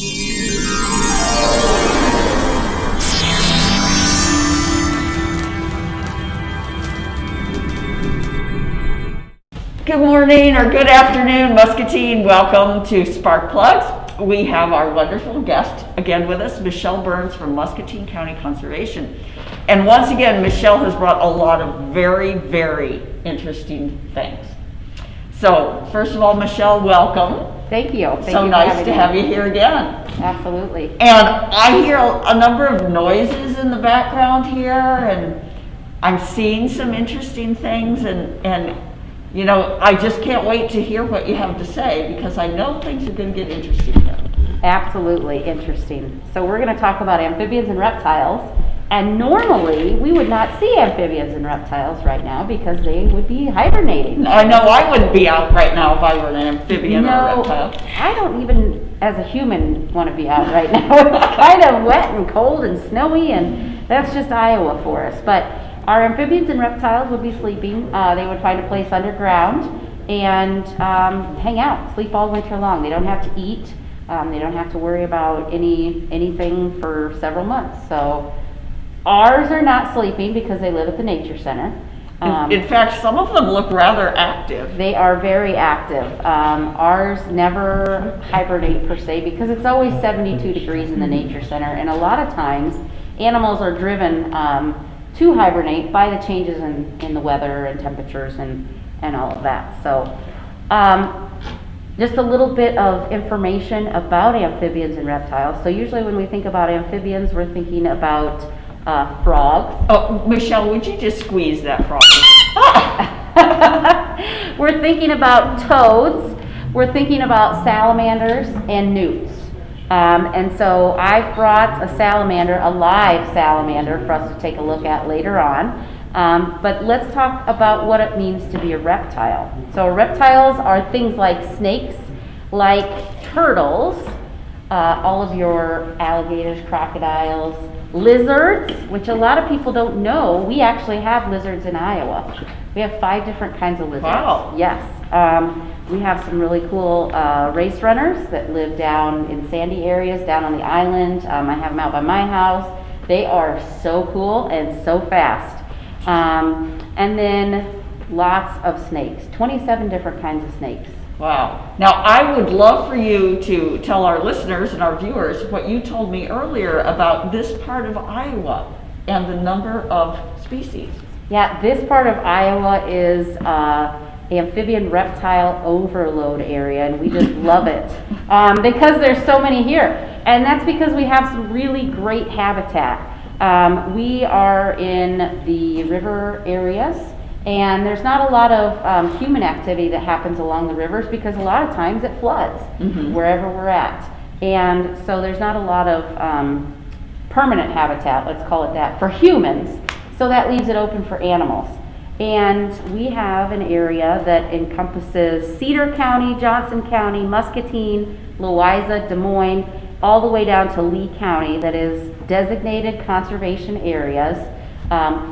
Good morning or good afternoon, Muscatine. Welcome to Sparkplugs. We have our wonderful guest again with us, Michelle Berns from Muscatine County Conservation. And once again, Michelle has brought a lot of very, very interesting things. So, first of all, Michelle, welcome. Thank you. So nice to have you here again. Absolutely. And I hear a number of noises in the background here, and I'm seeing some interesting things, and you know, I just can't wait to hear what you have to say, because I know things are going to get interesting here. Absolutely interesting. So we're going to talk about amphibians and reptiles. And normally we would not see amphibians and reptiles right now because they would be hibernating. I know I wouldn't be out right now if I were an amphibian or a reptile. I don't even, as a human, want to be out right now. It's kind of wet and cold and snowy, and that's just Iowa for us. But our amphibians and reptiles would be sleeping. They would find a place underground and hang out, sleep all winter long. They don't have to eat. They don't have to worry about anything for several months. So ours are not sleeping because they live at the nature center. In fact, some of them look rather active. They are very active. Ours never hibernate per se because it's always 72 degrees in the nature center, and a lot of times animals are driven to hibernate by the changes in the weather and temperatures and all of that. So just a little bit of information about amphibians and reptiles. So usually when we think about amphibians, we're thinking about frogs. Oh, Michelle, would you just squeeze that frog? We're thinking about toads. We're thinking about salamanders and newts. And so I've brought a salamander, a live salamander, for us to take a look at later on. But let's talk about what it means to be a reptile. So reptiles are things like snakes, like turtles, all of your alligators, crocodiles, lizards, which a lot of people don't know. We actually have lizards in Iowa. We have 5 different kinds of lizards. Wow. Yes. We have some really cool race runners that live down in sandy areas, down on the island. I have them out by my house. They are so cool and so fast. And then lots of snakes, 27 different kinds of snakes. Wow. Now, I would love for you to tell our listeners and our viewers what you told me earlier about this part of Iowa and the number of species. Yeah, this part of Iowa is amphibian reptile overload area, and we just love it because there's so many here. And that's because we have some really great habitat. We are in the river areas, and there's not a lot of human activity that happens along the rivers because a lot of times it floods wherever we're at. And so there's not a lot of permanent habitat, let's call it that, for humans. So that leaves it open for animals. And we have an area that encompasses Cedar County, Johnson County, Muscatine, Louisa, Des Moines, all the way down to Lee County, that is designated conservation areas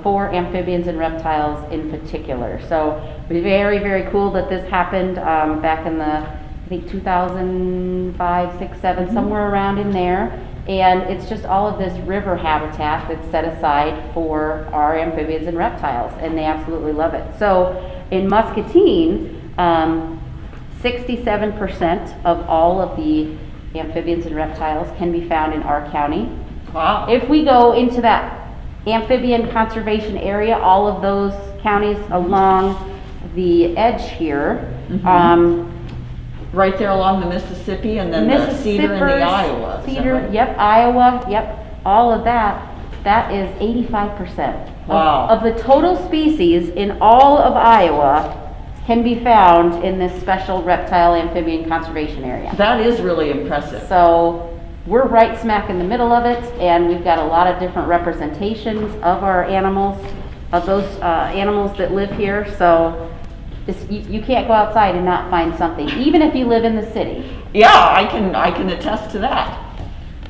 for amphibians and reptiles in particular. So very, very cool that this happened back in the, I think 2005, 6, 7, somewhere around in there. And it's just all of this river habitat that's set aside for our amphibians and reptiles, and they absolutely love it. So in Muscatine, 67% of all of the amphibians and reptiles can be found in our county. Wow. If we go into that amphibian conservation area, all of those counties along the edge here, right there along the Mississippi, and then the Cedar and the Iowa. Cedar, right? Yep, Iowa, yep, all of that. That is 85%. Wow. Of the total species in all of Iowa can be found in this special reptile amphibian conservation area. That is really impressive. So we're right smack in the middle of it, and we've got a lot of different representations of our animals, of those animals that live here. So you can't go outside and not find something, even if you live in the city. Yeah, I can attest to that.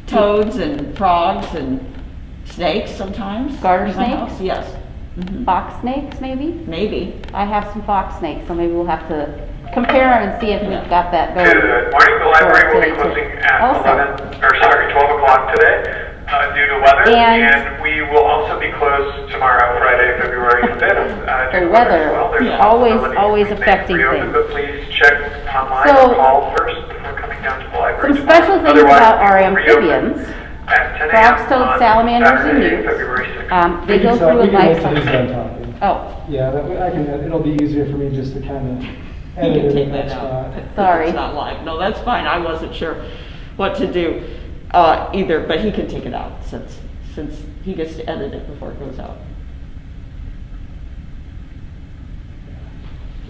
Toads and frogs and snakes sometimes. Garter snakes? Yes. Fox snakes, maybe? Maybe. I have some fox snakes, so maybe we'll have to compare and see if we've got that going. Good morning, the library will be closing at Also, 11. o'clock today due to weather, and we will also be closed tomorrow, Friday, February 5th, due to weather as well. There's always affecting things. But please check online So, or call first before coming down to the library. Some special things Otherwise, about our we will reopen amphibians. at 10 a.m. Frogs, toads, on salamanders, and Saturday, newts. February 6th. They go through a life cycle. Talking. Oh, Yeah, I can, it'll be easier for me just to kind of You edit can it take in that that out. spot. Sorry. It's not live. No, that's fine. I wasn't sure what to do either, but he can take it out since he gets to edit it before it goes out.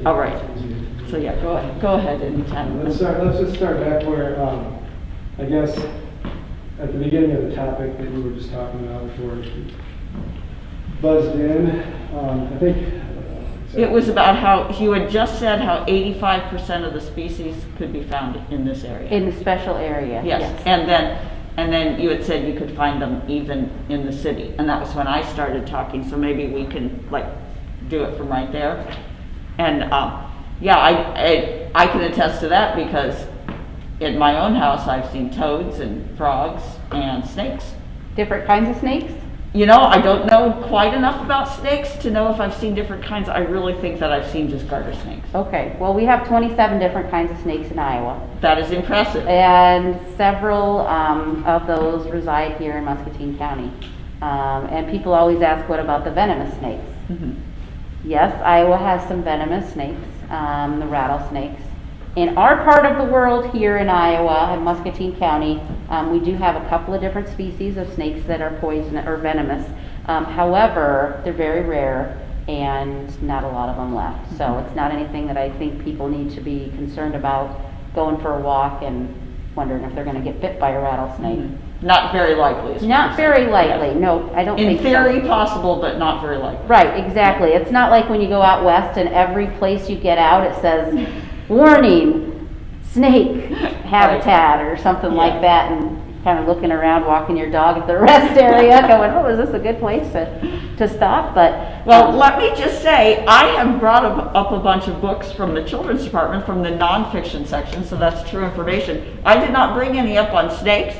All right. So yeah, go ahead anytime. Let's just start back where, I guess, at the beginning of the topic that we were just talking about before it buzzed in, I think. It was about how, you had just said how 85% of the species could be found in this area. in the special area. Yes, and then you had said you could find them even in the city, and that was when I started talking, so maybe we can like do it from right there. And yeah, I can attest to that because in my own house I've seen toads and frogs and snakes. Different kinds of snakes? You know, I don't know quite enough about snakes to know if I've seen different kinds. I really think that I've seen just garter snakes. Okay, well, we have 27 different kinds of snakes in Iowa. That is impressive. And several of those reside here in Muscatine County. And people always ask, what about the venomous snakes? Mhm. Yes, Iowa has some venomous snakes, the rattlesnakes. In our part of the world here in Iowa, in Muscatine County, we do have a couple of different species of snakes that are poisonous or venomous. However, they're very rare and not a lot of them left. So it's not anything that I think people need to be concerned about going for a walk and wondering if they're going to get bit by a rattlesnake. Not very likely. is what Not you're saying. very likely, no, I don't In think so. theory possible, but not very likely. Right, exactly. It's not like when you go out west and every place you get out, it says, warning, snake habitat or something like Yeah. that, and kind of looking around, walking your dog at the rest area, going, oh, is this a good place to stop? But, Well, let me just say, I have brought up a bunch of books from the children's department, from the nonfiction section, so that's true information. I did not bring any up on snakes.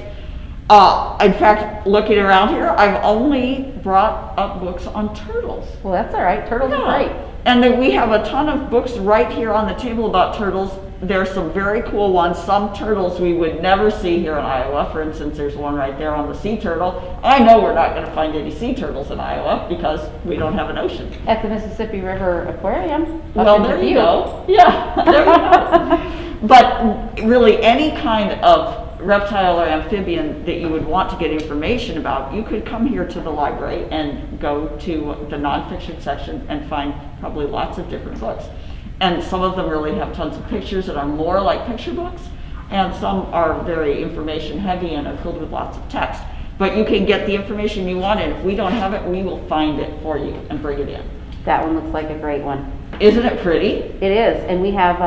In fact, looking around here, I've only brought up books on turtles. well, that's all right, turtles are great. And then we have a ton of books right here on the table about turtles. There's some very cool ones. Some turtles we would never see here in Iowa. For instance, there's one right there on the sea turtle. I know we're not going to find any sea turtles in Iowa because we don't have an ocean. At the Mississippi River Aquarium. up Well, in there you Dubuque. go. Yeah, there you go. But really, any kind of reptile or amphibian that you would want to get information about, you could come here to the library and go to the nonfiction section and find probably lots of different books. And some of them really have tons of pictures that are more like picture books, and some are very information heavy and are filled with lots of text. But you can get the information you want, and if we don't have it, we will find it for you and bring it in. That one looks like a great one. Isn't it pretty? It is, and we have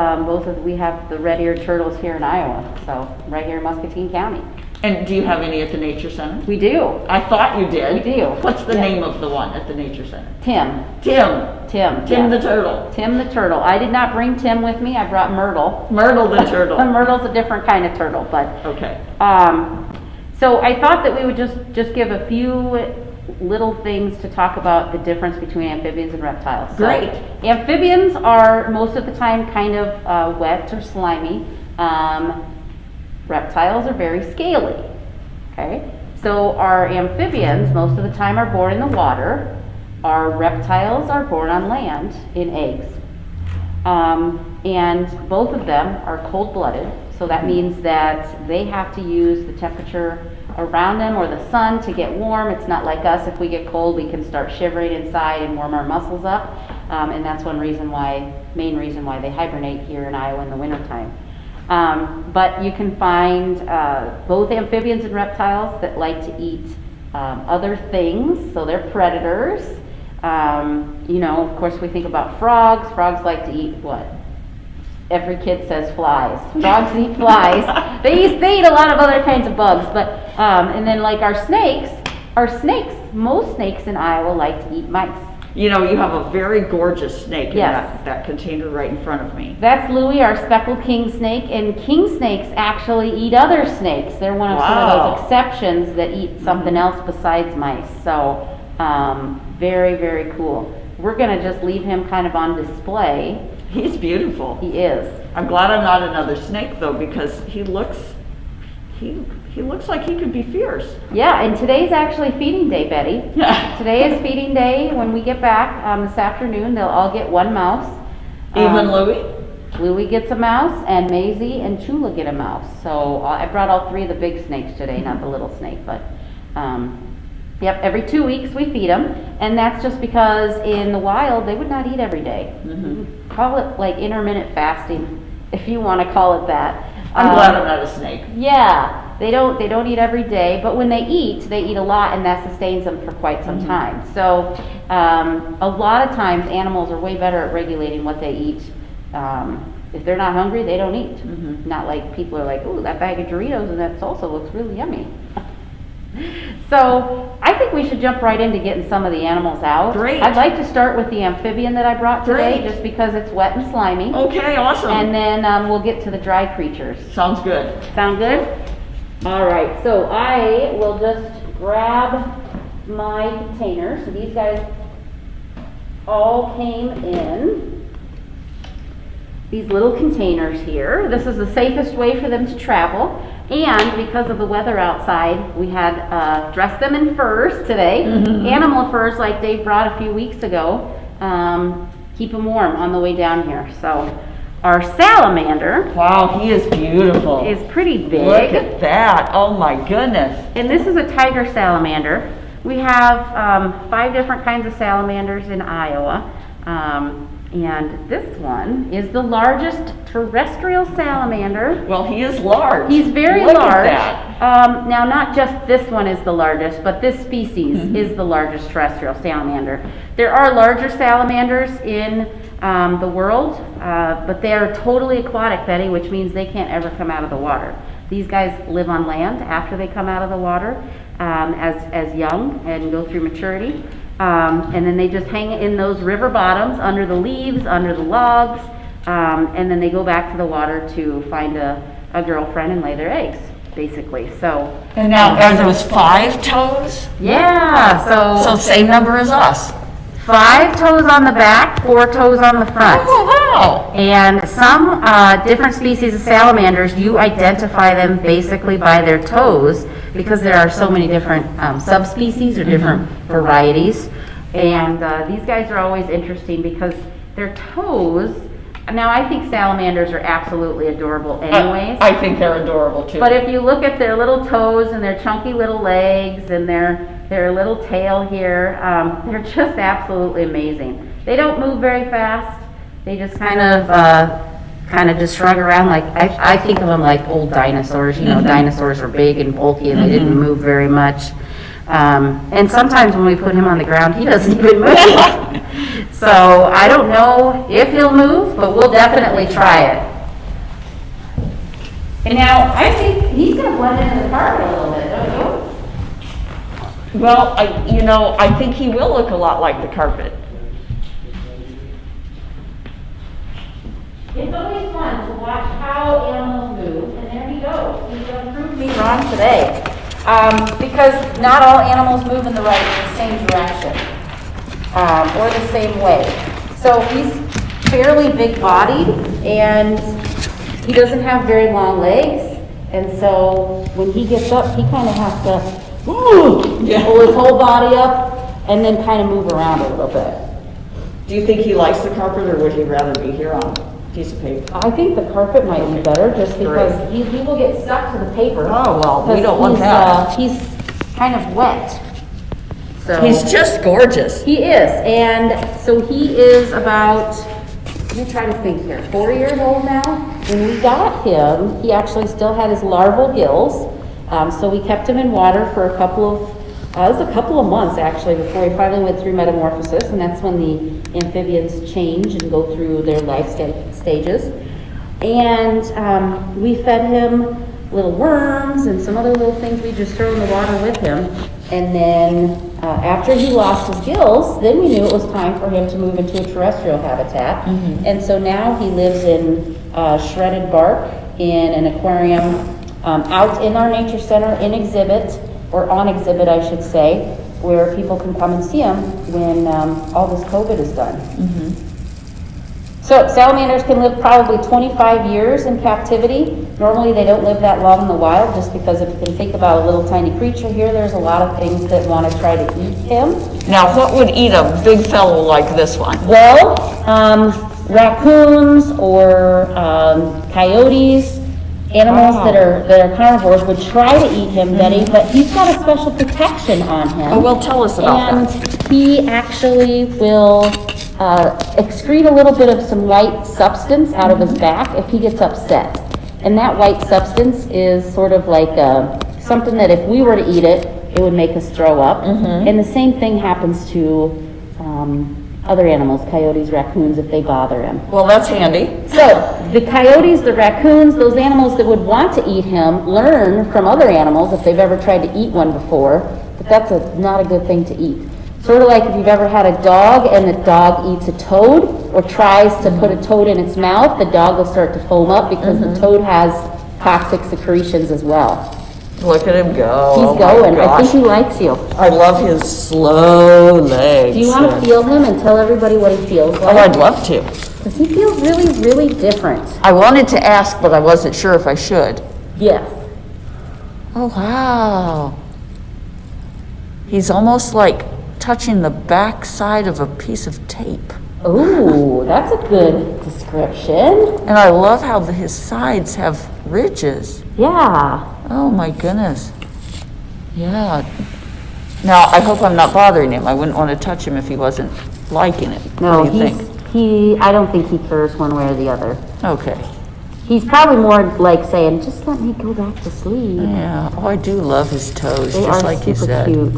we have the red-eared turtles here in Iowa, so right here in Muscatine County. And do you have any at the Nature Center? We do. I thought you did. We do. What's the Yeah. name of the one at the Nature Center? Tim. Tim. Tim. Tim the yes. turtle. Tim the turtle. I did not bring Tim with me. I brought Myrtle. Myrtle the turtle. Myrtle's a different kind of turtle, but Okay. so I thought that we would just give a few little things to talk about the difference between amphibians and reptiles. So, Great. amphibians are most of the time kind of wet or slimy. Reptiles are very scaly. Okay, so our amphibians most of the time are born in the water. Our reptiles are born on land in eggs. And both of them are cold-blooded, so that means that they have to use the temperature around them or the sun to get warm. It's not like us, if we get cold, we can start shivering inside and warm our muscles up. And that's one reason main reason why they hibernate here in Iowa in the wintertime. But you can find both amphibians and reptiles that like to eat other things, so they're predators. You know, of course, we think about frogs. Frogs like to eat what? Every kid says flies. Frogs eat flies. They eat a lot of other kinds of bugs, but and then like our snakes, most snakes in Iowa like to eat mice. You know, you have a very gorgeous snake in Yes. that container right in front of me. That's Louie, our speckled king snake, and king snakes actually eat other snakes. They're one of some of Wow. those exceptions that eat something else besides mice. So, very, very cool. We're gonna just leave him kind of on display. He's beautiful. He is. I'm glad I'm not another snake though, because he looks like he could be fierce. Yeah, and today's actually feeding day, Betty. Today is feeding day. When we get back this afternoon, they'll all get one mouse. Even Louie? Louie gets a mouse, and Maisie and Chula get a mouse. So I brought all three of the big snakes today, not the little snake, but yep, every 2 weeks we feed them, and that's just because in the wild they would not eat every day. Call it like intermittent fasting, if you want to call it that. I'm glad I'm not a snake. Yeah, they don't eat every day, but when they eat a lot, and that sustains them for quite some time. So a lot of times animals are way better at regulating what they eat. If they're not hungry, they don't eat. Not like people are like, ooh, that bag of Doritos and that salsa looks really yummy. So I think we should jump right into getting some of the animals out. Great. I'd like to start with the amphibian that I brought today, Great. just because it's wet and slimy. Okay, awesome. And then we'll get to the dry creatures. Sounds good. Sound good? All right, so I will just grab my containers. So these guys all came in these little containers here. This is the safest way for them to travel. And because of the weather outside, we had dressed them in furs today. Animal furs like Dave brought a few weeks ago. Keep them warm on the way down here. So our salamander Wow, he is beautiful. is pretty big. Look at that. Oh my goodness. And this is a tiger salamander. We have 5 different kinds of salamanders in Iowa. And this one is the largest terrestrial salamander. Well, he is large. He's very Look large. At that. Now, not just this one is the largest, but this species is the largest terrestrial salamander. There are larger salamanders in the world, but they are totally aquatic, Betty, which means they can't ever come out of the water. These guys live on land after they come out of the water as young and go through maturity. And then they just hang in those river bottoms, under the leaves, under the logs, and then they go back to the water to find a girlfriend and lay their eggs, basically. So. And now, are those 5 toes? Yeah, So same number as us. 5 toes on the back, 4 toes on the front. Oh, wow. And some different species of salamanders, you identify them basically by their toes, because there are so many different subspecies or different varieties. And these guys are always interesting because their toes, now I think salamanders are absolutely adorable anyways. I think they're adorable too. But if you look at their little toes and their chunky little legs and their little tail here, they're just absolutely amazing. They don't move very fast. They just kind of just shrug around. Like I think of them like old dinosaurs. You know, dinosaurs are big and bulky and they didn't move very much. And sometimes when we put him on the ground, he doesn't even move. So I don't know if he'll move, but we'll definitely try it. And now I think he's going to blend into the carpet a little bit, don't you? Well, I think he will look a lot like the carpet. It's always fun to watch how animals move, and there he goes. He's going to prove me wrong today. Because not all animals move in the same direction, or the same way. So he's fairly big-bodied, and he doesn't have very long legs, and so when he gets up, he kind of has to pull his whole body up, and then kind of move around a little bit. Do you think he likes the carpet, or would he rather be here on a piece of paper? I think the carpet might be better, just because he will get stuck to the paper. Oh, well, we don't want that. He's kind of wet. So He's just gorgeous. He is, and so he is about, let me try to think here, 4 years old now. When we got him, he actually still had his larval gills, so we kept him in water for a couple of months actually before he finally went through metamorphosis, and that's when the amphibians change and go through their life stages. And we fed him little worms and some other little things we just throw in the water with him. And then after he lost his gills, then we knew it was time for him to move into a terrestrial habitat. And so now he lives in shredded bark in an aquarium out in our nature center in exhibit, or on exhibit I should say, where people can come and see him when all this COVID is done. So salamanders can live probably 25 years in captivity. Normally they don't live that long in the wild, just because if you can think about a little tiny creature here, there's a lot of things that want to try to eat him. Now, what would eat a big fellow like this one? Well, raccoons or coyotes, animals that are carnivores would try to eat him, Betty, but he's got a special protection on him. Oh, well, tell us about that. And he actually will excrete a little bit of some white substance out of his back if he gets upset. And that white substance is sort of like something that if we were to eat it, it would make us throw up. And the same thing happens to other animals, coyotes, raccoons, if they bother him. Well, that's handy. So the coyotes, the raccoons, those animals that would want to eat him learn from other animals if they've ever tried to eat one before, but that's not a good thing to eat. Sort of like if you've ever had a dog and the dog eats a toad or tries to put a toad in its mouth, the dog will start to foam up because the toad has toxic secretions as well. Look at him go. He's going. I think he likes you. I love his slow legs. Do you want to feel him and tell everybody what he feels like? Oh, I'd love to. Because he feels really, really different. I wanted to ask, but I wasn't sure if I should. Yes. Oh, wow. He's almost like touching the back side of a piece of tape. Ooh, that's a good description. And I love how his sides have ridges. Yeah. Oh my goodness. Yeah. Now, I hope I'm not bothering him. I wouldn't want to touch him if he wasn't liking it. No, What do you think? I don't think he cares one way or the other. Okay. He's probably more like saying, just let me go back to sleep. Yeah. Oh, I do love his toes, They just are like you super said. cute.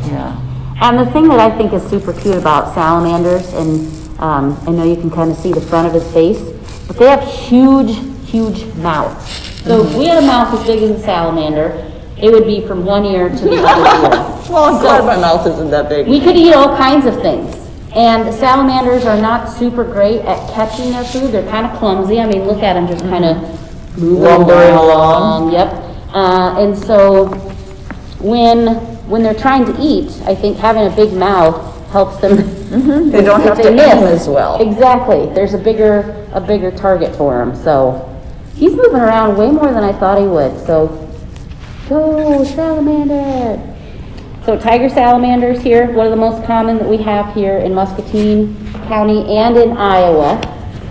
Yeah. And the thing that I think is super cute about salamanders, and I know you can kind of see the front of his face, but they have huge, huge mouths. So if we had a mouth as big as a salamander, it would be from one ear to the other ear. Well, I'm glad my mouth isn't that big. We could eat all kinds of things. And salamanders are not super great at catching their food. They're kind of clumsy. I mean, look at them just kind of moving Lumbering along. Yep. And so when they're trying to eat, I think having a big mouth helps them. They don't have to aim as well. Exactly. There's a bigger target for them. So he's moving around way more than I thought he would. So go salamander. So tiger salamanders here, one of the most common that we have here in Muscatine County and in Iowa.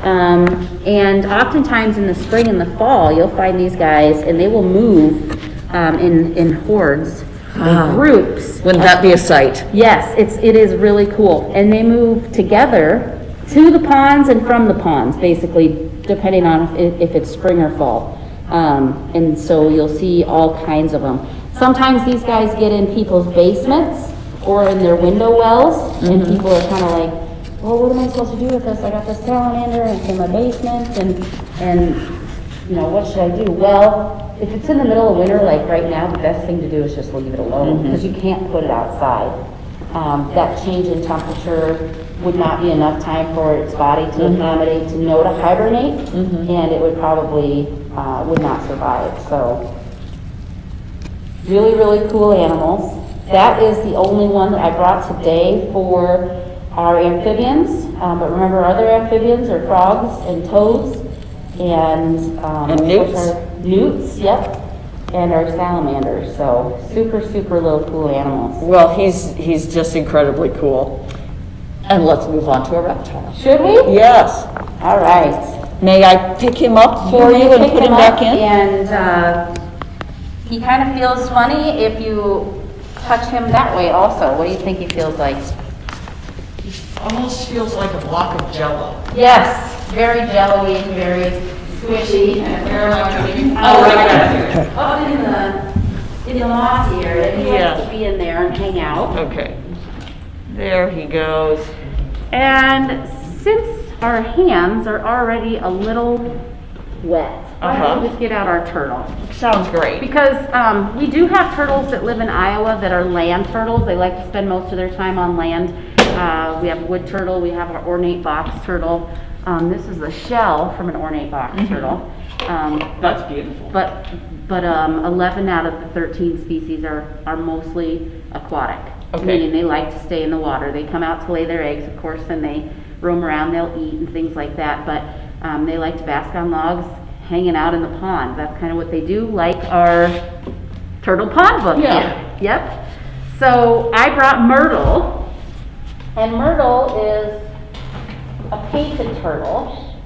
And oftentimes in the spring and the fall, you'll find these guys and they will move in hordes, in groups. Wouldn't that be a sight? Yes, it is really cool. And they move together to the ponds and from the ponds, basically, depending on if it's spring or fall. And so you'll see all kinds of them. Sometimes these guys get in people's basements or in their window wells, and people are kind of like, well, what am I supposed to do with this? I got this salamander and it's in my basement, and you know, what should I do? Well, if it's in the middle of winter, like right now, the best thing to do is just leave it alone, because you can't put it outside. That change in temperature would not be enough time for its body to accommodate, to know to hibernate, and it would probably would not survive. So really, really cool animals. That is the only one that I brought today for our amphibians. But remember, other amphibians are frogs and toads and newts. Newts, yep, and our salamanders. So super, super little cool animals. Well, he's just incredibly cool. And let's move on to a reptile. Should we? Yes. All right. May I pick him up for you and put him back in? And he kind of feels funny if you touch him that way also. What do you think he feels like? Almost feels like a block of jello. Yes, very jelly, very squishy. Up in the mossy area, and he likes to be in there and hang out. Okay. There he goes. And since our hands are already a little wet, why don't we just get out our turtle? Sounds great. Because we do have turtles that live in Iowa that are land turtles. They like to spend most of their time on land. We have wood turtle, we have our ornate box turtle. This is the shell from an ornate box turtle. That's beautiful. But 11 out of the 13 species are mostly aquatic. Okay. Meaning they like to stay in the water. They come out to lay their eggs, of course, and they roam around, they'll eat and things like that. But they like to bask on logs, hanging out in the pond. That's kind of what they do, like our turtle pond book. Yeah. Yep. So I brought Myrtle, and Myrtle is a painted turtle.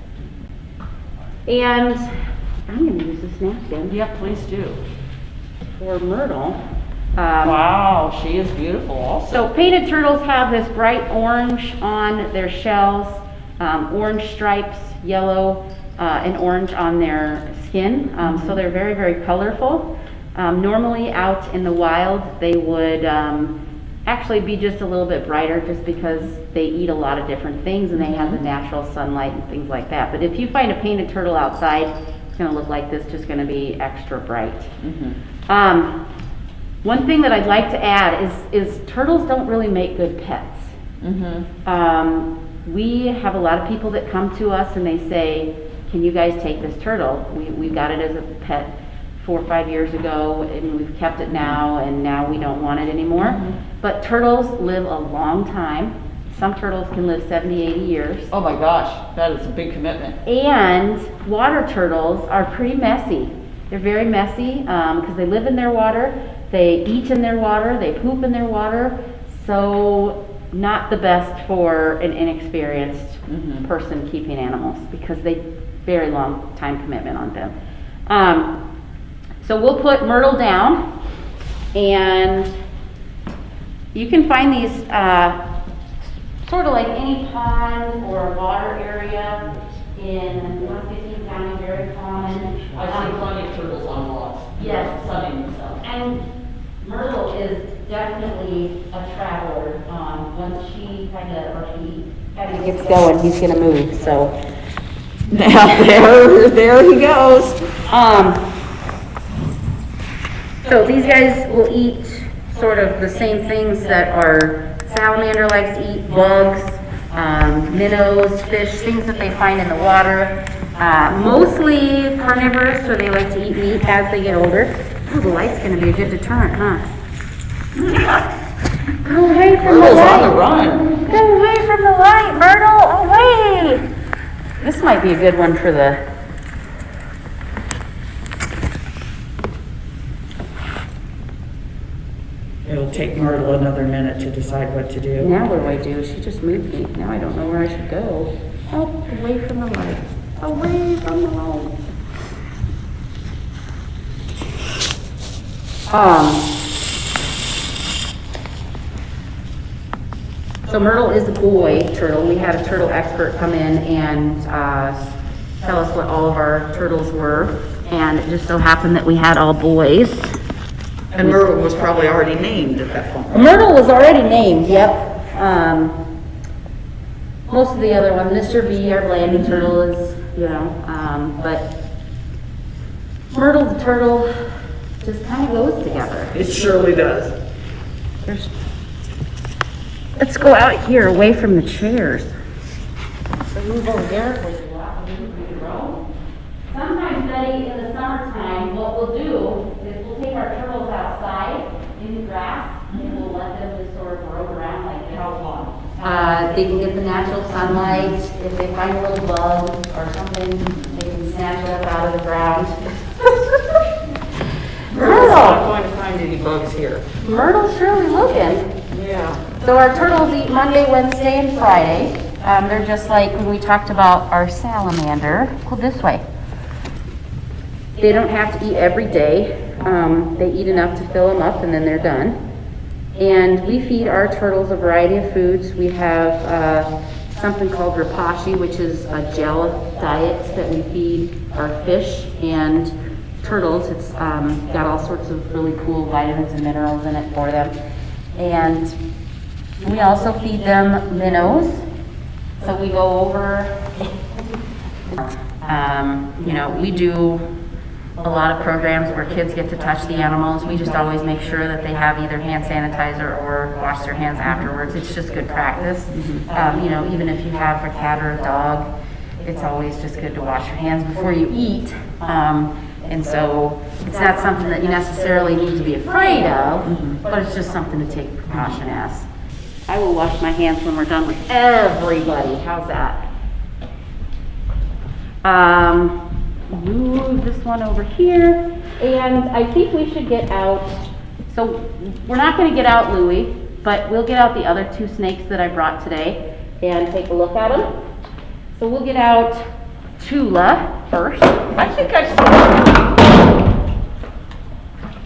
And I'm going to use this napkin. Yeah, please do. For Myrtle. Wow, she is beautiful also. So painted turtles have this bright orange on their shells, orange stripes, yellow, and orange on their skin. So they're very, very colorful. Normally out in the wild, they would actually be just a little bit brighter just because they eat a lot of different things and they have the natural sunlight and things like that. But if you find a painted turtle outside, it's going to look like this, just going to be extra bright. One thing that I'd like to add is turtles don't really make good pets. We have a lot of people that come to us and they say, can you guys take this turtle? We got it as a pet 4 or 5 years ago and we've kept it now and now we don't want it anymore. But turtles live a long time. Some turtles can live 70, 80 years. Oh my gosh, that is a big commitment. And water turtles are pretty messy. They're very messy because they live in their water, they eat in their water, they poop in their water. So not the best for an inexperienced person keeping animals because they very long time commitment on them. So we'll put Myrtle down, and you can find these sort of like any pond or water area in Muscatine County, very common. I see plenty of turtles on logs. Yes. Sunning themselves. And Myrtle is definitely a traveler. Once she kind of gets going, he's going to move. So Now there he goes. So these guys will eat sort of the same things that our salamander likes to eat: bugs, minnows, fish, things that they find in the water. Mostly carnivorous, so they like to eat meat as they get older. Oh, the light's going to be a good deterrent, huh? Go away from the Myrtle's light. on the run. Go away from the light, Myrtle, away! This might be a good one for the... It'll take Myrtle another minute to decide what to do. Now what do I do? She just moved me. Now I don't know where I should go. Oh, away from the light. Away from the light. So Myrtle is a boy turtle. We had a turtle expert come in and tell us what all of our turtles were. And it just so happened that we had all boys. And Myrtle was probably already named at that point. Myrtle was already named, yep. Most of the other ones, Mr. V, our landing turtle, is, but Myrtle the turtle just kind of goes together. It surely does. Let's go out here away from the chairs. So move over there where you walk, you row. Sometimes, Betty, in the summertime, what we'll do is we'll take our turtles outside in the grass and we'll let them just sort of roam around like how long. They can get the natural sunlight. If they find a little bug or something, they can snatch it up out of the ground. Myrtle's not going to find any bugs here. Myrtle's surely looking. Yeah. So our turtles eat Monday, Wednesday, and Friday. They're just like when we talked about our salamander. Go this way. They don't have to eat every day. They eat enough to fill them up and then they're done. And we feed our turtles a variety of foods. We have something called rapashi, which is a gel diet that we feed our fish and turtles. It's got all sorts of really cool vitamins and minerals in it for them. And we also feed them minnows. So we go over You know, we do a lot of programs where kids get to touch the animals. We just always make sure that they have either hand sanitizer or wash their hands afterwards. It's just good practice. You know, even if you have a cat or a dog, it's always just good to wash your hands before you eat. And so it's not something that you necessarily need to be afraid of, but it's just something to take precaution as. I will wash my hands when we're done with everybody. How's that? Move this one over here, and I think we should get out, so we're not going to get out Louie, but we'll get out the other two snakes that I brought today and take a look at them. So we'll get out Chula first. I think I've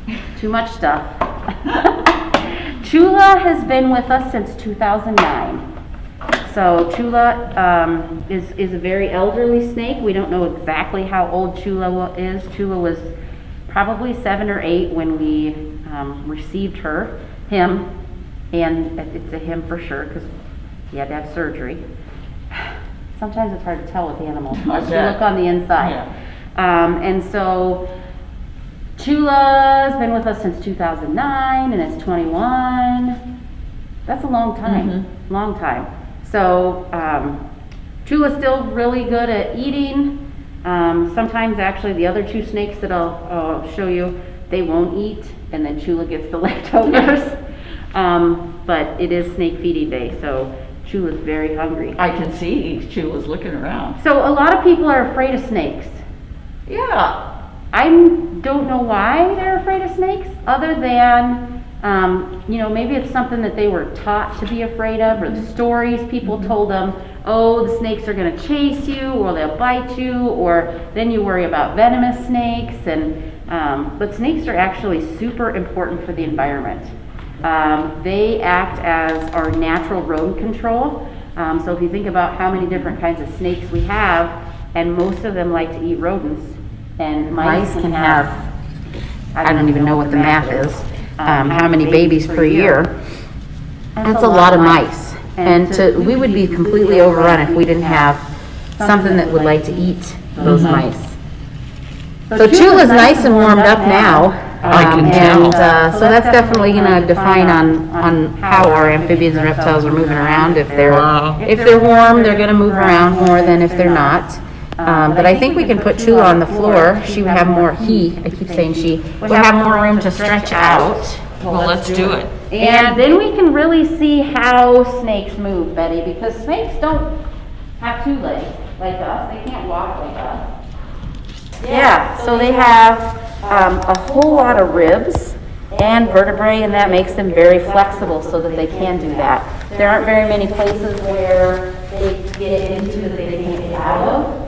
seen Too much stuff. Chula has been with us since 2009. So Chula is a very elderly snake. We don't know exactly how old Chula is. Chula was probably 7 or 8 when we received him, and it's a him for sure because he had to have surgery. Sometimes it's hard to tell with animals unless you look on the inside. Yeah. And so Chula's been with us since 2009 and is 21. That's a long time, long time. So Chula's still really good at eating. Sometimes actually the other two snakes that I'll show you, they won't eat, and then Chula gets the leftovers. But it is snake feeding day, so Chula's very hungry. I can see Chula's looking around. So a lot of people are afraid of snakes. Yeah. I don't know why they're afraid of snakes, other than you know, maybe it's something that they were taught to be afraid of, or the stories people told them, oh, the snakes are going to chase you, or they'll bite you, or then you worry about venomous snakes. And but snakes are actually super important for the environment. They act as our natural rodent control. So if you think about how many different kinds of snakes we have, and most of them like to eat rodents, and mice can have, I don't even know what the math is, how many babies per year. That's a lot of mice. And we would be completely overrun if we didn't have something that would like to eat those mice. So Chula's nice and warmed up now. I can tell. And so that's definitely going to define on how our amphibians and reptiles are moving around. If they're warm, they're going to move around more than if they're not. But I think we can put Chula on the floor. She would have more, I keep saying she, would have more room to stretch out. Well, let's do it. And then we can really see how snakes move, Betty, because snakes don't have 2 legs like us. They can't walk like us. Yeah, so they have a whole lot of ribs and vertebrae, and that makes them very flexible so that they can do that. There aren't very many places where they get into that they can't get out of.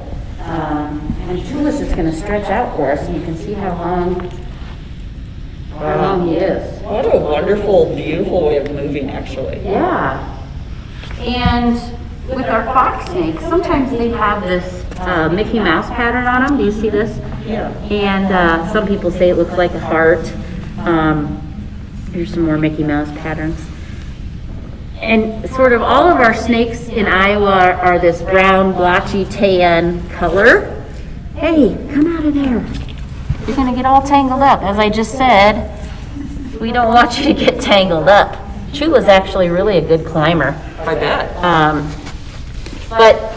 And Chula's just going to stretch out for us, and you can see how long he is. What a wonderful, beautiful way of moving, actually. Yeah. And with our fox snakes, sometimes they have this Mickey Mouse pattern on them. Do you see this? Yeah. And some people say it looks like a heart. Here's some more Mickey Mouse patterns. And sort of all of our snakes in Iowa are this brown, blotchy, tan color. Hey, come out of there. You're going to get all tangled up. As I just said, we don't want you to get tangled up. Chula's actually really a good climber. I bet. But,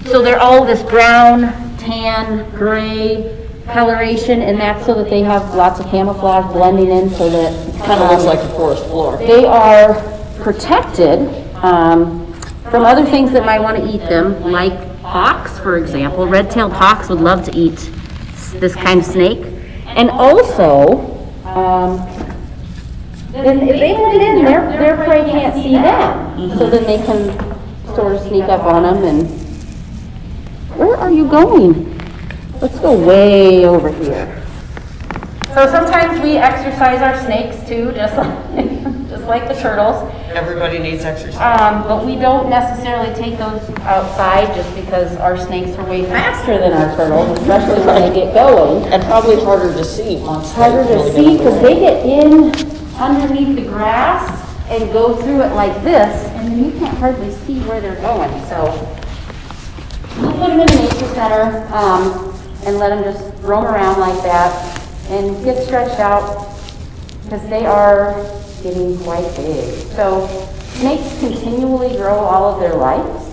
so they're all this brown, tan, gray coloration, and that's so that they have lots of camouflage blending in so that Kind of looks like a forest floor. they are protected from other things that might want to eat them, like hawks, for example. Red-tailed hawks would love to eat this kind of snake. And also, then if they blend in, their prey can't see them. So then they can sort of sneak up on them. And where are you going? Let's go way over here. So sometimes we exercise our snakes too, just like the turtles. Everybody needs exercise. But we don't necessarily take those outside just because our snakes are way faster than our turtles, especially when they get going. And probably harder to see. Harder to see because they get in underneath the grass and go through it like this, and then you can't hardly see where they're going. So we'll put them in the nature center and let them just roam around like that and get stretched out because they are getting quite big. So snakes continually grow all of their lives.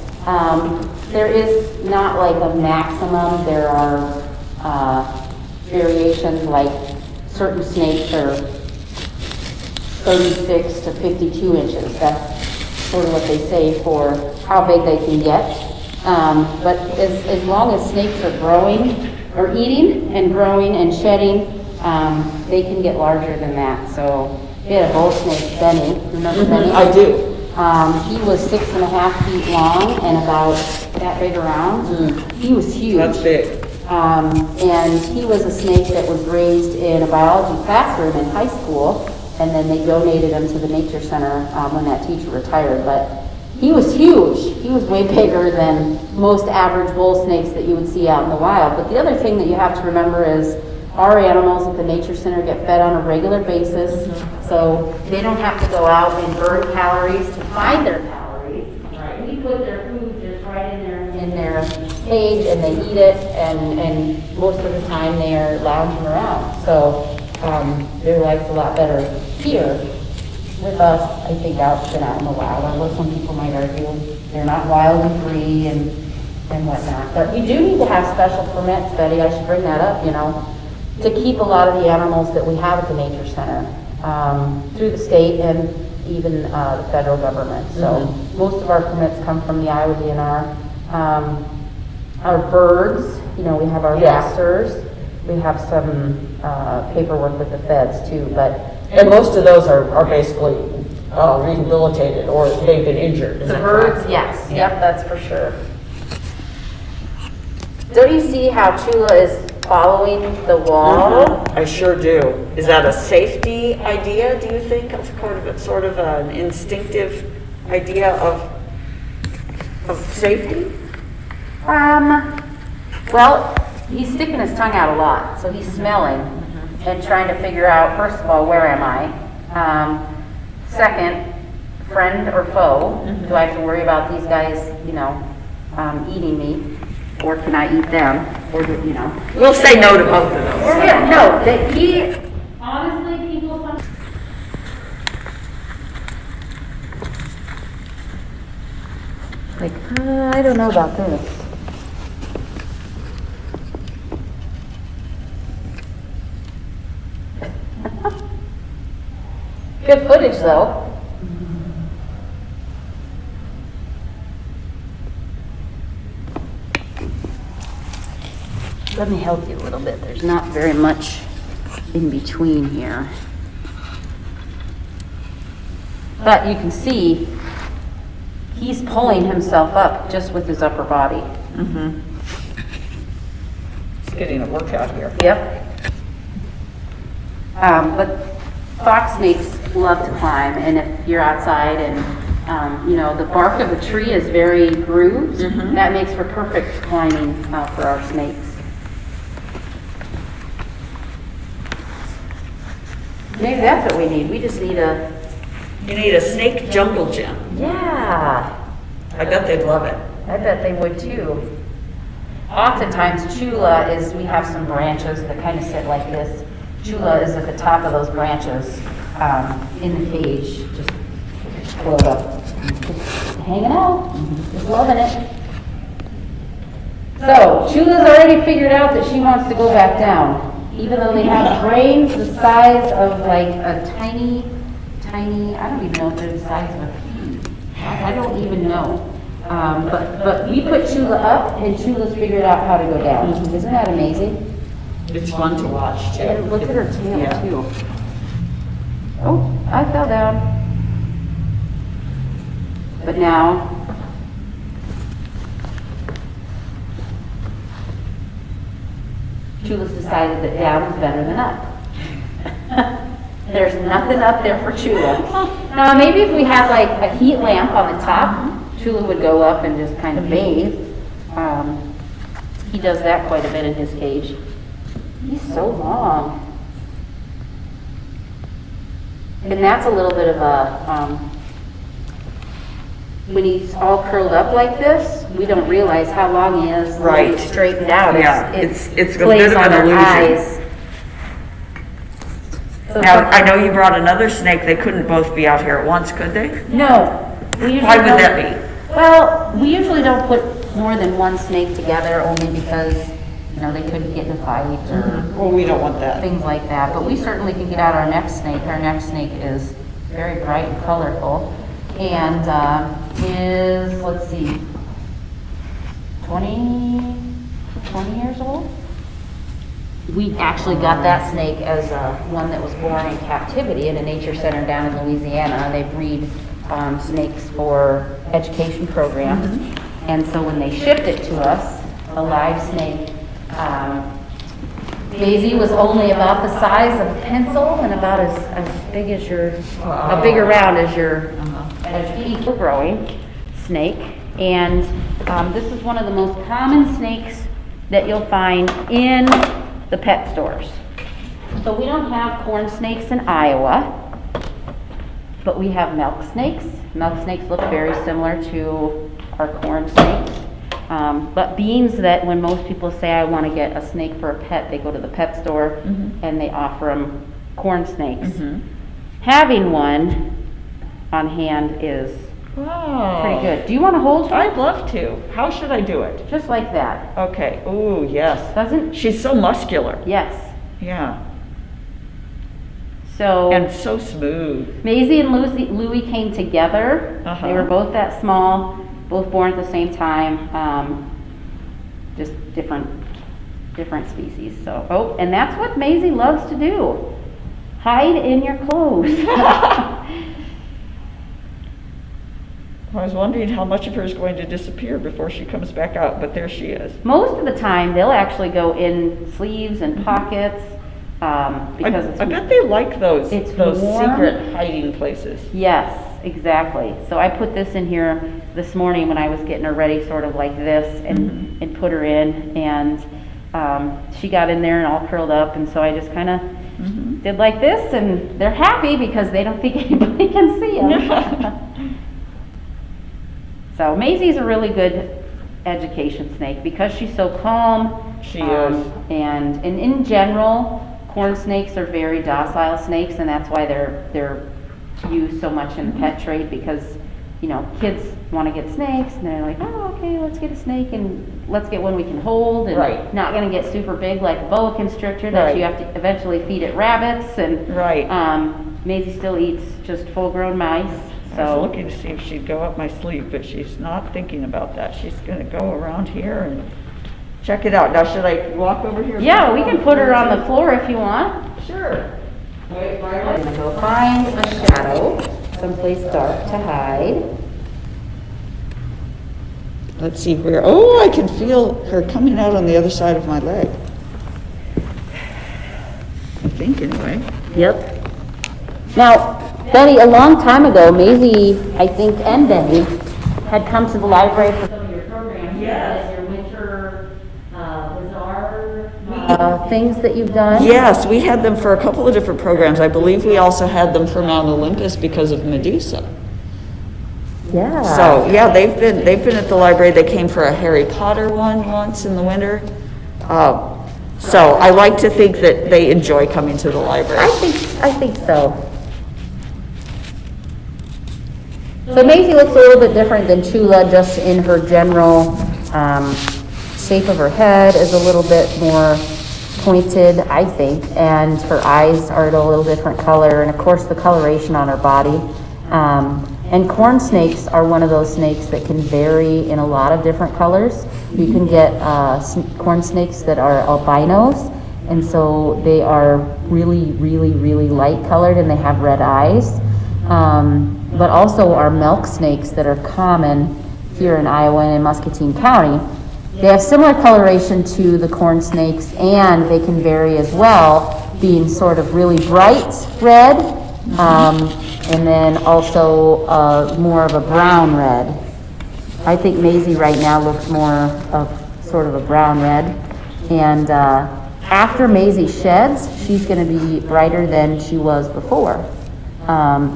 There is not like a maximum. There are variations, like certain snakes are 36 to 52 inches. That's sort of what they say for how big they can get. But as long as snakes are growing or eating and growing and shedding, they can get larger than that. So we had a bull snake, Benny. Remember Benny? I do. He was 6.5 feet long and about that big around. He was huge. That's big. And he was a snake that was raised in a biology classroom in high school, and then they donated him to the nature center when that teacher retired. But he was huge. He was way bigger than most average bull snakes that you would see out in the wild. But the other thing that you have to remember is our animals at the nature center get fed on a regular basis, so they don't have to go out and burn calories to find their calories. Right. We put their food just right in their cage, and they eat it, and most of the time they are lounging around. So their life's a lot better here with us, I think, out than out in the wild. Although some people might argue they're not wild and free and whatnot. But you do need to have special permits, Betty. I should bring that up, to keep a lot of the animals that we have at the nature center through the state and even the federal government. So most of our permits come from the Iowa DNR. Our birds, we have our raptors. We have some paperwork with the feds too, And most of those are basically rehabilitated or they've been injured. the birds, yes, yep, that's for sure. Don't you see how Chula is following the wall? I sure do. Is that a safety idea, do you think? It's sort of an instinctive idea of safety? Well, he's sticking his tongue out a lot, so he's smelling and trying to figure out, first of all, where am I? Second, friend or foe? Do I have to worry about these guys, eating me? Or can I eat them? Or, We'll say no to both of those. Yeah, no, that he, honestly, people sometimes. Like, I don't know about this. Good footage, though. Let me help you a little bit. There's not very much in between here. But you can see he's pulling himself up just with his upper body. He's getting a workout here. Yep. But fox snakes love to climb, and if you're outside and the bark of the tree is very grooved, that makes for perfect climbing for our snakes. Maybe that's what we need. We just need a... You need a snake jungle gym. Yeah. I bet they'd love it. I bet they would too. Oftentimes Chula is, we have some branches that kind of sit like this. Chula is at the top of those branches in the cage, just coiled up, just hanging out, just loving it. So Chula's already figured out that she wants to go back down. Even though they have brains the size of like a tiny, I don't even know if they're the size of a pea. I don't even know. But we put Chula up and Chula's figured out how to go down. Isn't that amazing? It's fun to watch too. And look at her tail too. Oh, I fell down. But now, Chula's decided that down is better than up. There's nothing up there for Chula. Now maybe if we had like a heat lamp on the top, Chula would go up and just kind of bathe. He does that quite a bit in his cage. He's so long. And that's a little bit of a, when he's all curled up like this, we don't realize how long he is. Right. Straightened out. Yeah, It it's a plays bit of on an our illusion. eyes. So Now, I know you brought another snake. They couldn't both be out here at once, could they? No. We usually Why would don't- that be? Well, we usually don't put more than one snake together only because, you know, they could get in a fight or Well, we don't want that. things like that. But we certainly can get out our next snake. Our next snake is very bright and colorful and is, let's see, 20 years old. We actually got that snake as one that was born in captivity at a nature center down in Louisiana. They breed snakes for education programs. And so when they shipped it to us, a live snake, Daisy was only about the size of a pencil and about as big as your, big around as your equal growing snake. And this is one of the most common snakes that you'll find in the pet stores. So we don't have corn snakes in Iowa, but we have milk snakes. Milk snakes look very similar to our corn snakes. But beans that when most people say, I want to get a snake for a pet, they go to the pet store and they offer them corn snakes. Having one on hand is pretty good. Do you want to hold her? I'd love to. How should I do it? Just like that. Okay. Ooh, yes. Doesn't? She's so muscular. Yes. Yeah. So. And so smooth. Maisie and Louie came together. They were both that small, both born at the same time, just different species. So, oh, and that's what Maisie loves to do. Hide in your clothes. I was wondering how much of her is going to disappear before she comes back out, but there she is. Most of the time, they'll actually go in sleeves and pockets because it's. I bet they like those warm. secret hiding places. Yes, exactly. So I put this in here this morning when I was getting her ready, sort of like this, and put her in, and she got in there and all curled up, and so I just kind of did like this, and they're happy because they don't think anybody can see them. So Maisie's a really good education snake because she's so calm. She is. And in general, corn snakes are very docile snakes, and that's why they're used so much in the pet trade because, you know, kids want to get snakes and they're like, oh, okay, let's get a snake and let's get one we can hold and not going to get super big like a boa constrictor that you have to eventually feed it rabbits and Maisie still eats just full-grown mice. So I was looking to see if she'd go up my sleeve, but she's not thinking about that. She's going to go around here and check it out. Now, should I walk over here? Yeah, we can put her on the floor if you want. Sure. I'm going to go find a shadow, someplace dark to hide. Let's see where. Oh, I can feel her coming out on the other side of my leg. I think, anyway. Yep. Now, Betty, a long time ago, Maisie, I think, and Betty had come to the library for some of your programs. Yes. Your winter bazaar things that you've done. Yes, we had them for a couple of different programs. I believe we also had them for Mount Olympus because of Medusa. Yeah. So yeah, they've been at the library. They came for a Harry Potter one once in the winter. So I like to think that they enjoy coming to the library. I think so. So Maisie looks a little bit different than Chula, just in her general shape of her head is a little bit more pointed, I think, and her eyes are a little different color, and of course the coloration on her body. And corn snakes are one of those snakes that can vary in a lot of different colors. You can get corn snakes that are albinos, and so they are really, really, really light colored and they have red eyes. But also our milk snakes that are common here in Iowa and in Muscatine County. They have similar coloration to the corn snakes, and they can vary as well, being sort of really bright red, and then also more of a brown red. I think Maisie right now looks more of sort of a brown red. And after Maisie sheds, she's going to be brighter than she was before.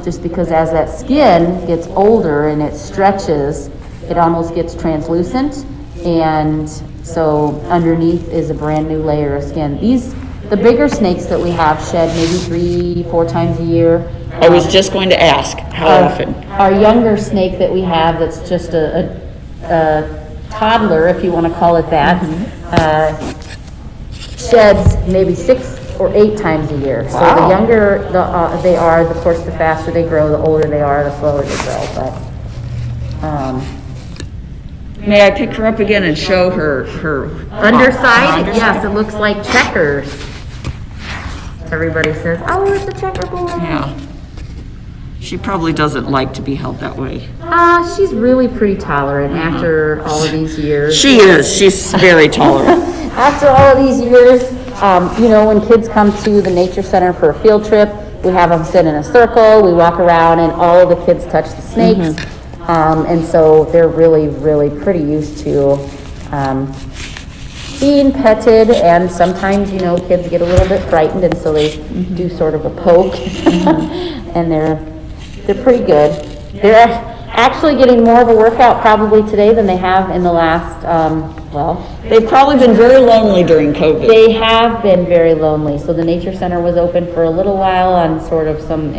Just because as that skin gets older and it stretches, it almost gets translucent, and so underneath is a brand new layer of skin. The bigger snakes that we have shed maybe 3-4 times a year. I was just going to ask, how often? Our younger snake that we have, that's just a toddler, if you want to call it that, sheds maybe 6 or 8 times a year. So the younger they are, of course, the faster they grow. The older they are, the slower they grow. But May I pick her up again and show her underside? Yes, it looks like checkers. Everybody says, "Oh, it's a checkerboard." Yeah. She probably doesn't like to be held that way. She's really pretty tolerant after all of these years. She is. She's very tolerant. After all of these years, you know, when kids come to the nature center for a field trip, we have them sit in a circle, we walk around, and all of the kids touch the snakes. And so they're really, really pretty used to being petted, and sometimes, you know, kids get a little bit frightened, and so they do sort of a poke, and they're pretty good. They're actually getting more of a workout probably today than they have in the last, They've probably been very lonely during COVID. they have been very lonely. So the nature center was open for a little while on sort of some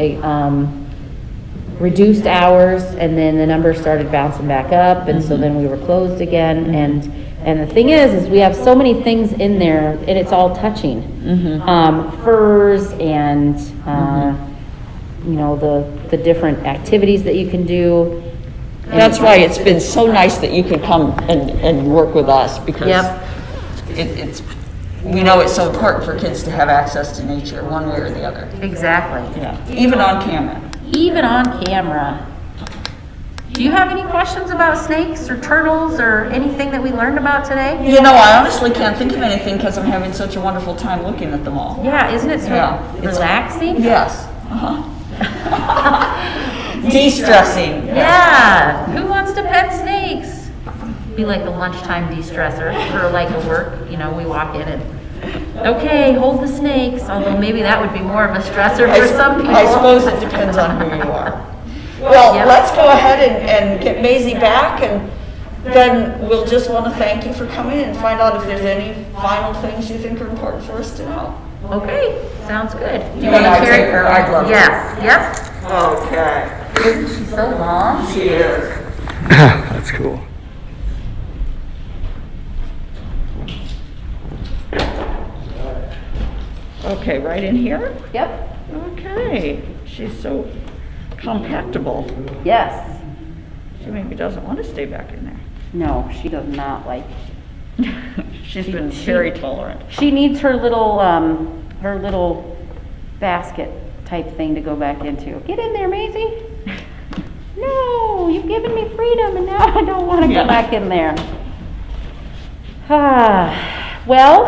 reduced hours, and then the numbers started bouncing back up, and so then we were closed again. And the thing is we have so many things in there, and it's all touching. Furs and you know, the different activities that you can do. That's why it's been so nice that you could come and work with us, because it's we know it's so important for kids to have access to nature one way or the other. Exactly. Yeah. Even on camera. Even on camera. Do you have any questions about snakes or turtles or anything that we learned about today? You know, I honestly can't think of anything because I'm having such a wonderful time looking at them all. Yeah, isn't it so relaxing? Yes. De-stressing. Yeah. Who wants to pet snakes? Be like a lunchtime de-stressor for like a work, you know, we walk in and, okay, hold the snakes, although maybe that would be more of a stressor for some people. I suppose it depends on who you are. Well, let's go ahead and get Maisie back, and then we'll just want to thank you for coming and find out if there's any final things you think are important for us to know. Okay, sounds good. Do You want to take her? I'd love Yes, yep. Okay. Isn't she so long? She is. That's cool. Okay, right in here? Yep. Okay. She's so compactable. Yes. She maybe doesn't want to stay back in there. No, she does not like. She's been very tolerant. She needs her little basket type thing to go back into. Get in there, Maisie. No, you've given me freedom, and now I don't want to go back in there. Well,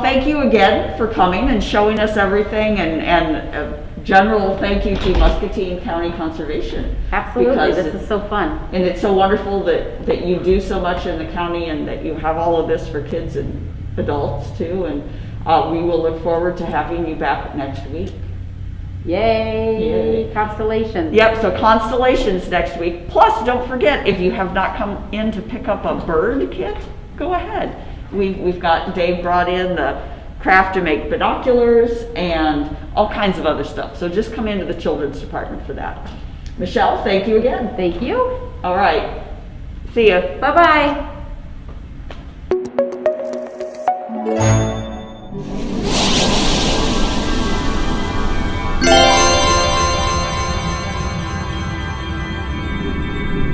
thank you again for coming and showing us everything, and a general thank you to Muscatine County Conservation. Absolutely, this is so fun. And it's so wonderful that you do so much in the county, and that you have all of this for kids and adults too, and we will look forward to having you back next week. Yay! Constellations. Yep, so constellations next week. Plus, don't forget, if you have not come in to pick up a bird kit, go ahead. We've got, Dave brought in the craft to make binoculars and all kinds of other stuff. So just come into the children's department for that. Michelle, thank you again. Thank you. All right. See ya. Bye-bye.